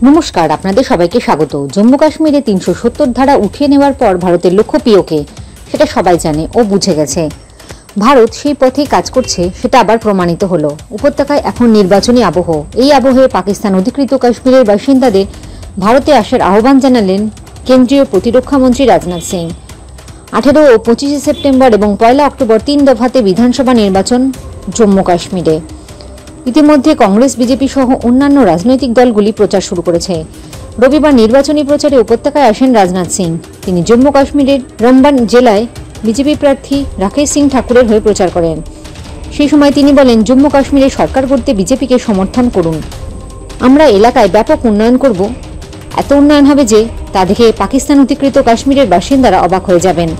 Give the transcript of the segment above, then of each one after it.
নমস্কার, আপনাদের সবাইকে স্বাগত। জম্মু কাশ্মীরে ৩৭০ ধারা উঠিয়ে নেওয়ার পর ভারতের লক্ষ্য পিওকে, সেটা সবাই জানে ও বুঝে গেছে। ভারত সেই পথেই কাজ করছে, সেটা আবার প্রমাণিত হলো। উপত্যকায় এখন নির্বাচনী আবহ। এই আবহে পাকিস্তান অধিকৃত কাশ্মীরের বাসিন্দাদের ভারতে আসার আহ্বান জানালেন কেন্দ্রীয় প্রতিরক্ষা মন্ত্রী রাজনাথ সিং। 18 ও 25 সেপ্টেম্বর এবং 1 অক্টোবর 3 দফাতে বিধানসভা নির্বাচন জম্মু কাশ্মীরে। ইতিমধ্যে কংগ্রেস, বিজেপি সহ অন্যান্য রাজনৈতিক দলগুলি প্রচার শুরু করেছে। রবিবার নির্বাচনী প্রচারে উপত্যকায় আসেন রাজনাথ সিং। তিনি জম্মু কাশ্মীরের রম্বান জেলায় বিজেপি প্রার্থী রাকেশ সিং ঠাকুরের হয়ে প্রচার করেন। সেই সময় তিনি বলেন, জম্মু কাশ্মীরে সরকার করতে বিজেপিকে সমর্থন করুন। আমরা এলাকায় ব্যাপক উন্নয়ন করব। এত উন্নয়ন হবে যে তা দেখে পাকিস্তান অধিকৃত কাশ্মীরের বাসিন্দারা অবাক হয়ে যাবেন।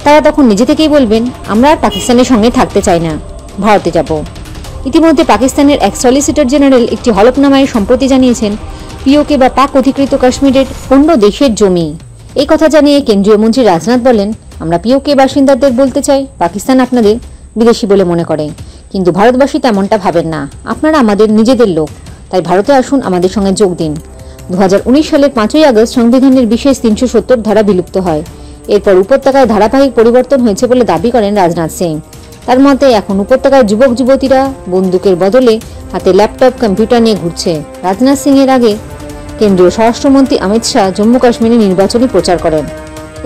তারা তখন নিজে থেকেই বলবেন, আমরা আর পাকিস্তানের সঙ্গে থাকতে চাই না, ভারতে যাব। ইতিমধ্যে পাকিস্তানের এক সলিসিটর জেনারেল একটি হলফনামায় সম্প্রতি জানিয়েছেন, পিওকে বা পাক অধিকৃত কাশ্মীরের অন্য দেশের জমি। এই কথা জানিয়ে কেন্দ্রীয় মন্ত্রী রাজনাথ বলেন, আমরা পিওকে বাসিন্দাদের বলতে চাই, পাকিস্তান আপনাদের বিদেশি বলে মনে করে, কিন্তু ভারতবাসী তেমনটা ভাবেন না। আপনারা আমাদের নিজেদের লোক, তাই ভারতে আসুন, আমাদের সঙ্গে যোগ দিন। 2019 সালের 5ই আগস্ট সংবিধানের বিশেষ 370 ধারা বিলুপ্ত হয়। এরপর উপত্যকায় ধারাবাহিক পরিবর্তন হয়েছে বলে দাবি করেন রাজনাথ সিং। তার মতে এখন উপত্যকায় যুবক যুবতীরা বন্দুকের বদলে হাতে ল্যাপটপ, কম্পিউটার নিয়ে ঘুরছে। রাজনাথ সিং এর আগে কেন্দ্রীয় স্বরাষ্ট্রমন্ত্রী অমিত শাহ জম্মু কাশ্মীরে নির্বাচনী প্রচার করেন।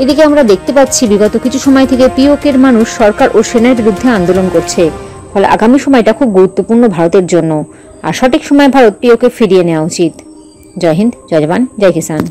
এদিকে আমরা দেখতে পাচ্ছি, বিগত কিছু সময় থেকে পিওকের মানুষ সরকার ও সেনার বিরুদ্ধে আন্দোলন করছে। ফলে আগামী সময়টা খুব গুরুত্বপূর্ণ ভারতের জন্য, আর সঠিক সময় ভারত পিওকে ফিরিয়ে নেওয়া উচিত। জয় হিন্দ, জয় জওয়ান, জয় কিষান।